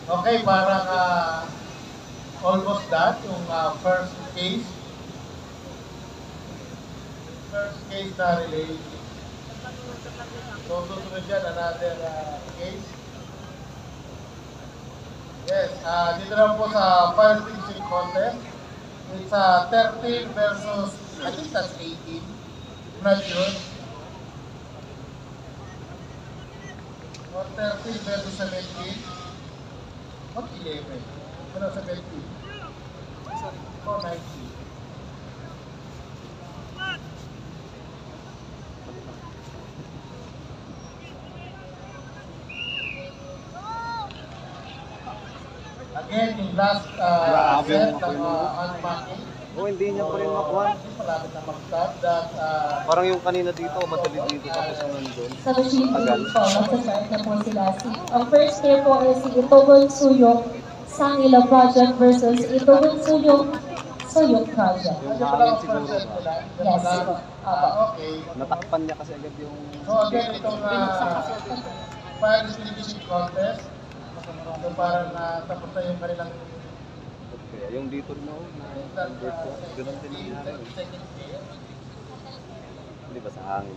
Okay, parang almost done yung first case. First case na relay. So, susunod dyan, another case. Yes, dito lang po sa fire extinguishing contest. It's 13 versus, I think that's 18. Not sure. Or 13 versus 17. What 11? Ano 17? Or 19. Again, yung last set ng unpacking. O hindi niya pa rin makuha. Malapit na mag-start that Parang yung kanina dito, madali dito tapos yung nandun. Sa machine today po, magsasart na po sila. Ang first pair po ay si Itogon Suyok Sangilo Project versus Itogon Suyok Project. Yung ano pala hangin ang siguro first set ba? nila? Yes po. Okay. Natakpan niya kasi agad yung... So again, itong fire extinguishing contest. So parang tapos na yung kanilang Okay, yung dito rin ako, number 2, ganun din nangyari. second pair. Hindi ba sa hangin?